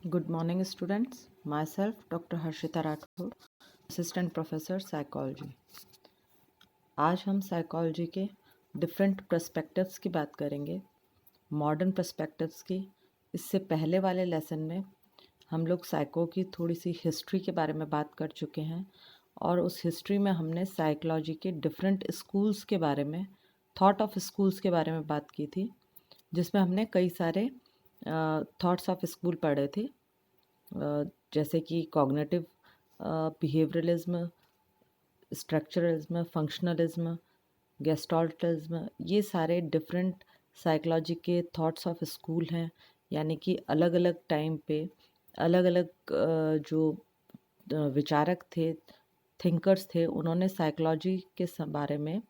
Good morning, students. Myself, Dr. Harshita Rathod, Assistant Professor Psychology. आज हम psychology के different perspectives की बात करेंगे, मॉडर्न पर्सपेक्टिव्स की। इससे पहले वाले लेसन में हम लोग साइको की थोड़ी सी हिस्ट्री के बारे में बात कर चुके हैं और उस हिस्ट्री में हमने साइकोलॉजी के डिफरेंट स्कूल्स के बारे में, थॉट ऑफ स्कूल्स के बारे में बात की थी, जिसमें हमने कई सारे थॉट्स ऑफ स्कूल पढ़े थे, जैसे कि कॉग्निटिव बिहेवियरलिज्म, स्ट्रक्चरलिज्म, फंक्शनलिज्म, गेस्टाल्टिज्म। ये सारे डिफरेंट साइकोलॉजी के थॉट्स ऑफ स्कूल हैं, यानी कि अलग अलग टाइम पे अलग अलग जो विचारक थे, थिंकर्स थे, उन्होंने साइकोलॉजी के बारे में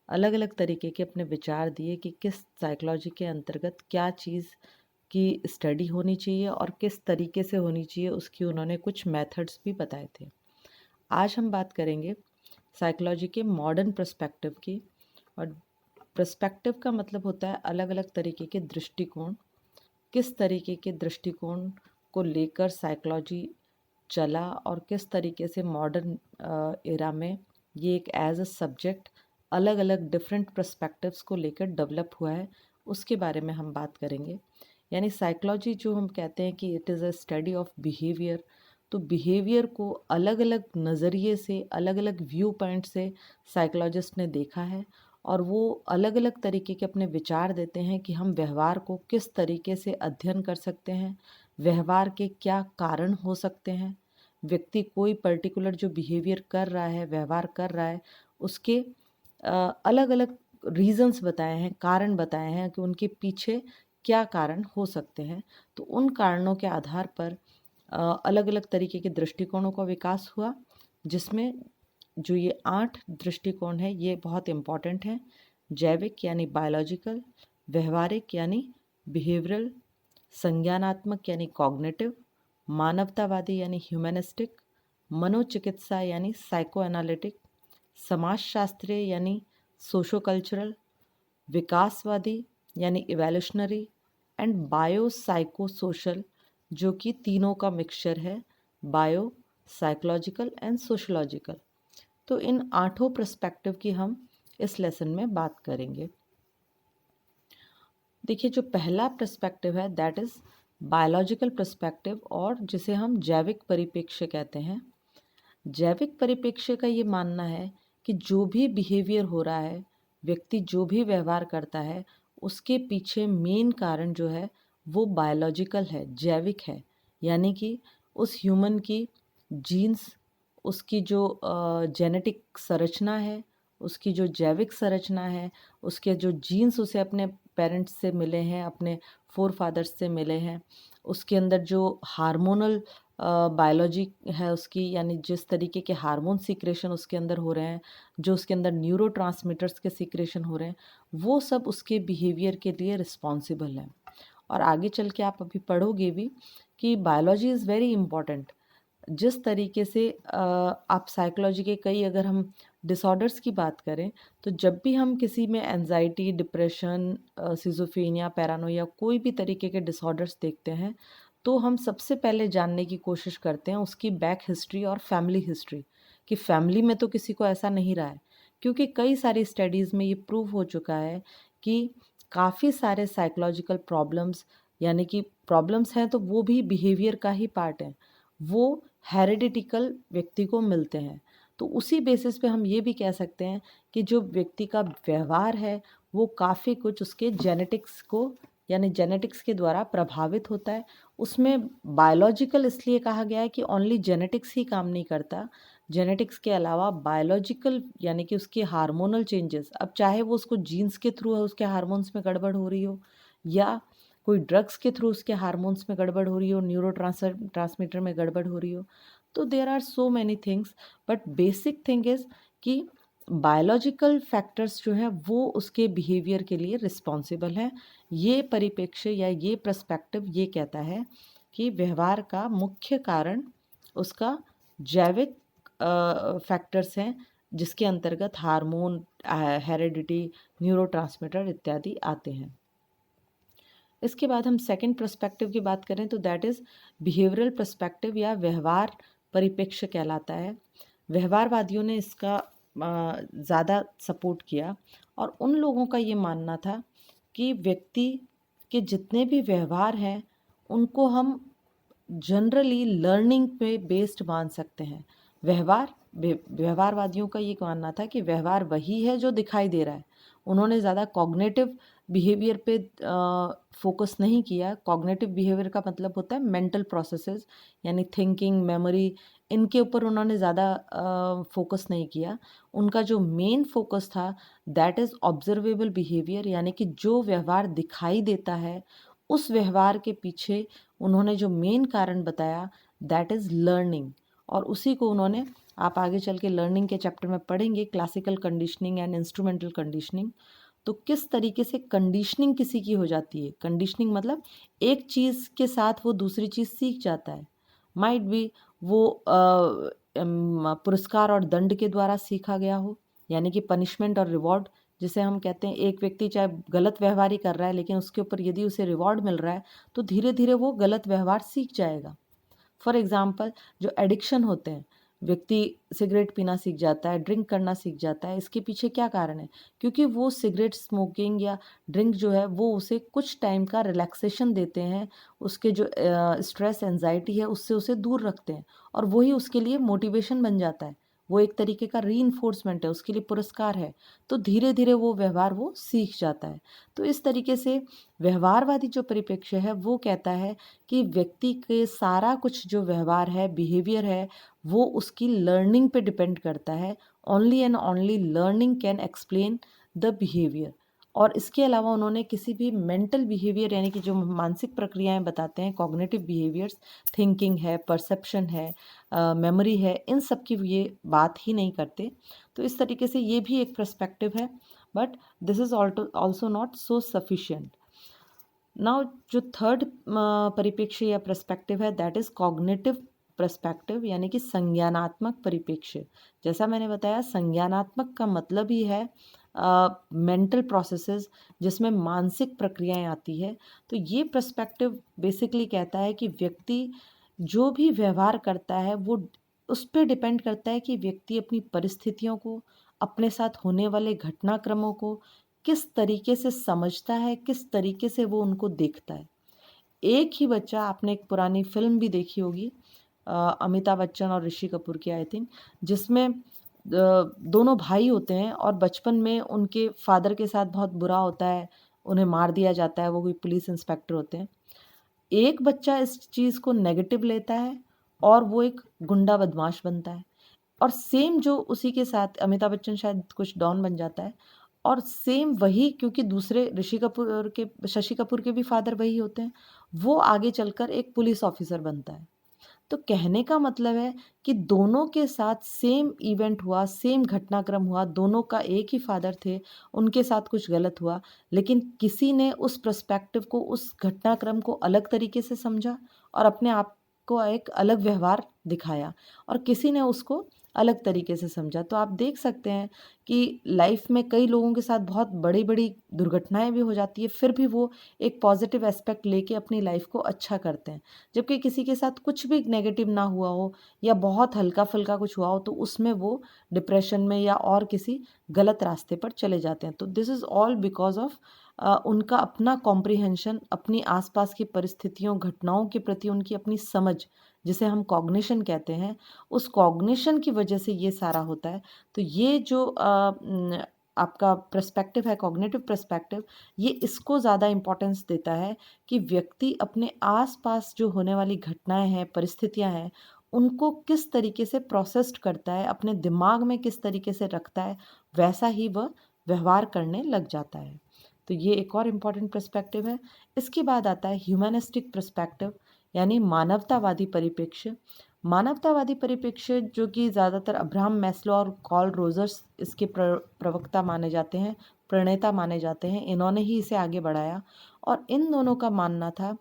अलग अलग तरीके के अपने विचार दिए कि किस साइकोलॉजी के अंतर्गत क्या चीज़ की स्टडी होनी चाहिए और किस तरीके से होनी चाहिए, उसकी उन्होंने कुछ मेथड्स भी बताए थे। आज हम बात करेंगे साइकोलॉजी के मॉडर्न पर्सपेक्टिव की। और पर्सपेक्टिव का मतलब होता है अलग अलग तरीके के दृष्टिकोण। किस तरीके के दृष्टिकोण को लेकर साइकोलॉजी चला और किस तरीके से मॉडर्न एरा में ये एक एज अ सब्जेक्ट अलग अलग डिफरेंट पर्सपेक्टिव्स को लेकर डेवलप हुआ है, उसके बारे में हम बात करेंगे। यानी साइकोलॉजी जो हम कहते हैं कि it is a study of behaviour, तो बिहेवियर को अलग अलग नज़रिए से, अलग अलग व्यू पॉइंट से साइकोलॉजिस्ट ने देखा है और वो अलग अलग तरीके के अपने विचार देते हैं कि हम व्यवहार को किस तरीके से अध्ययन कर सकते हैं, व्यवहार के क्या कारण हो सकते हैं, व्यक्ति कोई पर्टिकुलर जो बिहेवियर कर रहा है, व्यवहार कर रहा है, उसके अलग अलग रीजंस बताए हैं, कारण बताए हैं कि उनके पीछे क्या कारण हो सकते हैं। तो उन कारणों के आधार पर अलग अलग तरीके के दृष्टिकोणों का विकास हुआ, जिसमें जो ये 8 दृष्टिकोण है ये बहुत इम्पॉर्टेंट हैं। जैविक यानी बायोलॉजिकल, व्यवहारिक यानी बिहेवियरल, संज्ञानात्मक यानी कॉग्निटिव, मानवतावादी यानी ह्यूमनिस्टिक, मनोचिकित्सा यानी साइको एनालिटिक, समाजशास्त्रीय यानी सोशो कल्चरल, विकासवादी यानी evolutionary and bio psycho social, जो कि तीनों का मिक्सचर है, बायो, साइकोलॉजिकल एंड सोशोलॉजिकल। तो इन 8 पर्सपेक्टिव की हम इस लेसन में बात करेंगे। देखिए, जो पहला पर्सपेक्टिव है दैट इज़ बायोलॉजिकल पर्सपेक्टिव, और जिसे हम जैविक परिप्रेक्ष्य कहते हैं। जैविक परिप्रेक्ष्य का ये मानना है कि जो भी बिहेवियर हो रहा है, व्यक्ति जो भी व्यवहार करता है, उसके पीछे मेन कारण जो है वो बायोलॉजिकल है, जैविक है। यानी कि उस ह्यूमन की जीन्स, उसकी जो जेनेटिक संरचना है, उसकी जो जैविक संरचना है, उसके जो जीन्स उसे अपने पेरेंट्स से मिले हैं, अपने फोर फादर्स से मिले हैं, उसके अंदर जो हार्मोनल बायोलॉजी है उसकी, यानी जिस तरीके के हार्मोन सीक्रेशन उसके अंदर हो रहे हैं, जो उसके अंदर न्यूरोट्रांसमीटर्स के सीक्रेशन हो रहे हैं, वो सब उसके बिहेवियर के लिए रिस्पॉन्सिबल हैं। और आगे चल के आप अभी पढ़ोगे भी कि बायोलॉजी इज़ वेरी इम्पॉर्टेंट। जिस तरीके से आप साइकोलॉजी के कई, अगर हम डिसऑर्डर्स की बात करें, तो जब भी हम किसी में एंजाइटी, डिप्रेशन, सिज़ोफ्रेनिया, पैरानोया, कोई भी तरीके के डिसऑर्डर्स देखते हैं, तो हम सबसे पहले जानने की कोशिश करते हैं उसकी बैक हिस्ट्री और फैमिली हिस्ट्री, कि फैमिली में तो किसी को ऐसा नहीं रहा है। क्योंकि कई सारी स्टडीज़ में ये प्रूव हो चुका है कि काफ़ी सारे साइकोलॉजिकल प्रॉब्लम्स, यानी कि प्रॉब्लम्स हैं तो वो भी बिहेवियर का ही पार्ट है, वो हेरिडिटिकल व्यक्ति को मिलते हैं। तो उसी बेसिस पे हम ये भी कह सकते हैं कि जो व्यक्ति का व्यवहार है वो काफ़ी कुछ उसके जेनेटिक्स को, यानी जेनेटिक्स के द्वारा प्रभावित होता है। उसमें बायोलॉजिकल इसलिए कहा गया है कि ओनली जेनेटिक्स ही काम नहीं करता, जेनेटिक्स के अलावा बायोलॉजिकल यानी कि उसके हार्मोनल चेंजेस, अब चाहे वो उसको जीन्स के थ्रू है, उसके हार्मोन्स में गड़बड़ हो रही हो, या कोई ड्रग्स के थ्रू उसके हार्मोन्स में गड़बड़ हो रही हो, न्यूरो ट्रांसमीटर में गड़बड़ हो रही हो, तो there are so many things, but basic thing is कि बायोलॉजिकल फैक्टर्स जो हैं वो उसके बिहेवियर के लिए रिस्पॉन्सिबल हैं। ये परिप्रेक्ष्य या ये पर्सपेक्टिव ये कहता है कि व्यवहार का मुख्य कारण उसका जैविक फैक्टर्स हैं, जिसके अंतर्गत हार्मोन, हेरिडिटी, न्यूरोट्रांसमीटर इत्यादि आते हैं। इसके बाद हम सेकंड पर्सपेक्टिव की बात करें तो दैट इज़ बिहेवियरल पर्सपेक्टिव या व्यवहार परिप्रेक्ष्य कहलाता है। व्यवहारवादियों ने इसका ज़्यादा सपोर्ट किया और उन लोगों का ये मानना था कि व्यक्ति के जितने भी व्यवहार हैं उनको हम जनरली लर्निंग पे बेस्ड मान सकते हैं। व्यवहारवादियों का ये मानना था कि व्यवहार वही है जो दिखाई दे रहा है। उन्होंने ज़्यादा कॉग्निटिव बिहेवियर पे फोकस नहीं किया। कॉग्निटिव बिहेवियर का मतलब होता है मेंटल प्रोसेसेस, यानी थिंकिंग, मेमोरी, इनके ऊपर उन्होंने ज़्यादा फोकस नहीं किया। उनका जो मेन फोकस था दैट इज़ ऑब्जर्वेबल बिहेवियर, यानी कि जो व्यवहार दिखाई देता है उस व्यवहार के पीछे उन्होंने जो मेन कारण बताया दैट इज़ लर्निंग। और उसी को उन्होंने, आप आगे चल के लर्निंग के चैप्टर में पढ़ेंगे, classical conditioning and instrumental conditioning. तो किस तरीके से कंडीशनिंग किसी की हो जाती है। कंडीशनिंग मतलब एक चीज़ के साथ वो दूसरी चीज़ सीख जाता है। माइट बी वो पुरस्कार और दंड के द्वारा सीखा गया हो, यानी कि पनिशमेंट और रिवॉर्ड, जिसे हम कहते हैं एक व्यक्ति चाहे गलत व्यवहार ही कर रहा है लेकिन उसके ऊपर यदि उसे रिवॉर्ड मिल रहा है तो धीरे धीरे वो गलत व्यवहार सीख जाएगा। फॉर एग्ज़ाम्पल जो एडिक्शन होते हैं, व्यक्ति सिगरेट पीना सीख जाता है, ड्रिंक करना सीख जाता है, इसके पीछे क्या कारण है? क्योंकि वो सिगरेट स्मोकिंग या ड्रिंक जो है वो उसे कुछ टाइम का रिलैक्सेशन देते हैं, उसके जो स्ट्रेस एंजाइटी है उससे उसे दूर रखते हैं और वही उसके लिए मोटिवेशन बन जाता है। वो एक तरीके का रीइंफोर्समेंट है, उसके लिए पुरस्कार है। तो धीरे धीरे वो व्यवहार वो सीख जाता है। तो इस तरीके से व्यवहारवादी जो परिप्रेक्ष्य है वो कहता है कि व्यक्ति के सारा कुछ जो व्यवहार है, बिहेवियर है, वो उसकी लर्निंग पे डिपेंड करता है। Only and only learning can explain the behaviour. और इसके अलावा उन्होंने किसी भी मेंटल बिहेवियर, यानी कि जो मानसिक प्रक्रियाएं बताते हैं, कॉग्निटिव बिहेवियर्स, थिंकिंग है, परसेप्शन है, मेमोरी है, इन सब की ये बात ही नहीं करते। तो इस तरीके से ये भी एक पर्सपेक्टिव है, but this is also not so sufficient. Now जो थर्ड परिप्रेक्ष्य या पर्सपेक्टिव है दैट इज़ कॉग्निटिव पर्सपेक्टिव, यानी कि संज्ञानात्मक परिप्रेक्ष्य। जैसा मैंने बताया, संज्ञानात्मक का मतलब ही है मेंटल प्रोसेसेस, जिसमें मानसिक प्रक्रियाएं आती है। तो ये पर्सपेक्टिव बेसिकली कहता है कि व्यक्ति जो भी व्यवहार करता है वो उस पर डिपेंड करता है कि व्यक्ति अपनी परिस्थितियों को, अपने साथ होने वाले घटनाक्रमों को किस तरीके से समझता है, किस तरीके से वो उनको देखता है। एक ही बच्चा, आपने एक पुरानी फ़िल्म भी देखी होगी, अमिताभ बच्चन और ऋषि कपूर की आई थिंक, जिसमें दोनों भाई होते हैं और बचपन में उनके फादर के साथ बहुत बुरा होता है, उन्हें मार दिया जाता है, वो कोई पुलिस इंस्पेक्टर होते हैं। एक बच्चा इस चीज़ को नेगेटिव लेता है और वो एक गुंडा बदमाश बनता है, और सेम जो उसी के साथ अमिताभ बच्चन शायद कुछ डॉन बन जाता है, और सेम वही, क्योंकि दूसरे ऋषि कपूर के, शशि कपूर के भी फादर वही होते हैं, वो आगे चलकर एक पुलिस ऑफिसर बनता है। तो कहने का मतलब है कि दोनों के साथ सेम इवेंट हुआ, सेम घटनाक्रम हुआ, दोनों का एक ही फादर थे, उनके साथ कुछ गलत हुआ, लेकिन किसी ने उस पर्सपेक्टिव को, उस घटनाक्रम को अलग तरीके से समझा और अपने आप को एक अलग व्यवहार दिखाया, और किसी ने उसको अलग तरीके से समझा। तो आप देख सकते हैं कि लाइफ में कई लोगों के साथ बहुत बड़ी बड़ी दुर्घटनाएं भी हो जाती है, फिर भी वो एक पॉजिटिव एस्पेक्ट लेके अपनी लाइफ को अच्छा करते हैं। जबकि किसी के साथ कुछ भी नेगेटिव ना हुआ हो या बहुत हल्का फुल्का कुछ हुआ हो तो उसमें वो डिप्रेशन में या और किसी गलत रास्ते पर चले जाते हैं। तो this is all because of उनका अपना कॉम्प्रिहेंशन, अपनी आसपास की परिस्थितियों, घटनाओं के प्रति उनकी अपनी समझ, जिसे हम कॉग्निशन कहते हैं, उस कॉग्निशन की वजह से ये सारा होता है। तो ये जो आपका पर्सपेक्टिव है, कॉग्निटिव पर्सपेक्टिव, ये इसको ज़्यादा इम्पोर्टेंस देता है कि व्यक्ति अपने आसपास जो होने वाली घटनाएं हैं, परिस्थितियां हैं, उनको किस तरीके से प्रोसेस्ड करता है, अपने दिमाग में किस तरीके से रखता है, वैसा ही वह व्यवहार करने लग जाता है। तो ये एक और इम्पॉर्टेंट पर्सपेक्टिव है। इसके बाद आता है ह्यूमनिस्टिक पर्सपेक्टिव, यानी मानवतावादी परिप्रेक्ष्य। मानवतावादी परिप्रेक्ष्य जो कि ज़्यादातर अब्राहम मैस्लो और कार्ल रोजर्स इसके प्रवक्ता माने जाते हैं, प्रणेता माने जाते हैं, इन्होंने ही इसे आगे बढ़ाया। और इन दोनों का मानना था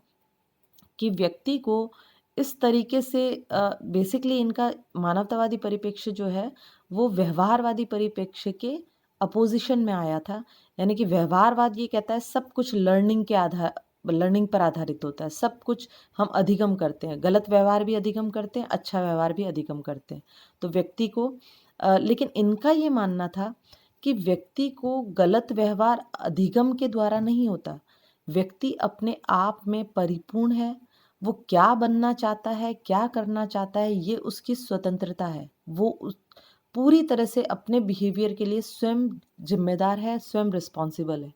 कि व्यक्ति को इस तरीके से, बेसिकली इनका मानवतावादी परिप्रेक्ष्य जो है वो व्यवहारवादी परिप्रेक्ष्य के अपोजिशन में आया था। यानी कि व्यवहारवाद ये कहता है सब कुछ लर्निंग के आधार लर्निंग पर आधारित होता है। सब कुछ हम अधिगम करते हैं, गलत व्यवहार भी अधिगम करते हैं, अच्छा व्यवहार भी अधिगम करते हैं। तो व्यक्ति को लेकिन इनका ये मानना था कि व्यक्ति को गलत व्यवहार अधिगम के द्वारा नहीं होता। व्यक्ति अपने आप में परिपूर्ण है, वो क्या बनना चाहता है, क्या करना चाहता है, ये उसकी स्वतंत्रता है। वो पूरी तरह से अपने बिहेवियर के लिए स्वयं जिम्मेदार है, स्वयं रिस्पॉन्सिबल है।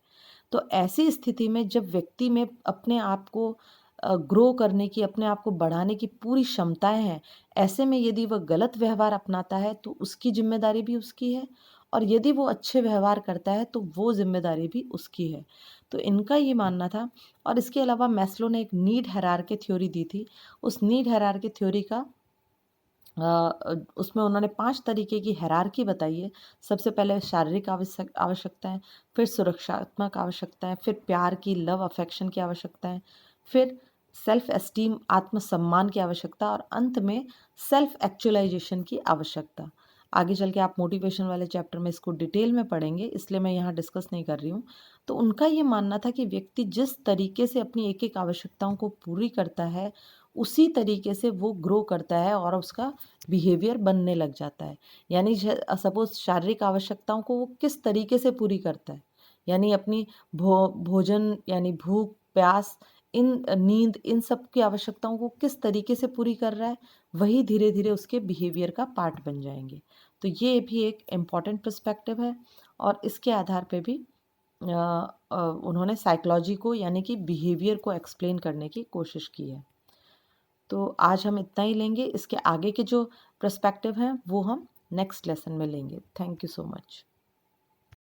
तो ऐसी स्थिति में जब व्यक्ति में अपने आप को ग्रो करने की, अपने आप को बढ़ाने की पूरी क्षमताएं हैं, ऐसे में यदि वह गलत व्यवहार अपनाता है तो उसकी जिम्मेदारी भी उसकी है, और यदि वो अच्छे व्यवहार करता है तो वो जिम्मेदारी भी उसकी है। तो इनका ये मानना था। और इसके अलावा मैस्लो ने एक नीड हायरार्की थ्योरी दी थी। उस नीड हायरार्की थ्योरी का उसमें उन्होंने 5 तरीके की हायरार्की बताई है। सबसे पहले शारीरिक आवश्यकताएँ, फिर सुरक्षात्मक आवश्यकताएँ, फिर प्यार की, लव अफेक्शन की आवश्यकताएँ, फिर सेल्फ एस्टीम, आत्मसम्मान की आवश्यकता, और अंत में सेल्फ एक्चुअलाइजेशन की आवश्यकता। आगे चल के आप मोटिवेशन वाले चैप्टर में इसको डिटेल में पढ़ेंगे, इसलिए मैं यहाँ डिस्कस नहीं कर रही हूँ। तो उनका ये मानना था कि व्यक्ति जिस तरीके से अपनी एक-एक आवश्यकताओं को पूरी करता है, उसी तरीके से वो ग्रो करता है और उसका बिहेवियर बनने लग जाता है। यानी सपोज़ शारीरिक आवश्यकताओं को वो किस तरीके से पूरी करता है, यानी अपनी भोजन यानी भूख, प्यास, नींद, इन सब की आवश्यकताओं को किस तरीके से पूरी कर रहा है, वही धीरे-धीरे उसके बिहेवियर का पार्ट बन जाएँगे। तो ये भी एक इम्पॉर्टेंट पर्सपेक्टिव है, और इसके आधार पे भी उन्होंने साइकोलॉजी को यानी कि बिहेवियर को एक्सप्लेन करने की कोशिश की है। तो आज हम इतना ही लेंगे। इसके आगे के जो पर्सपेक्टिव हैं वो हम नेक्स्ट लेसन में लेंगे। Thank you so much.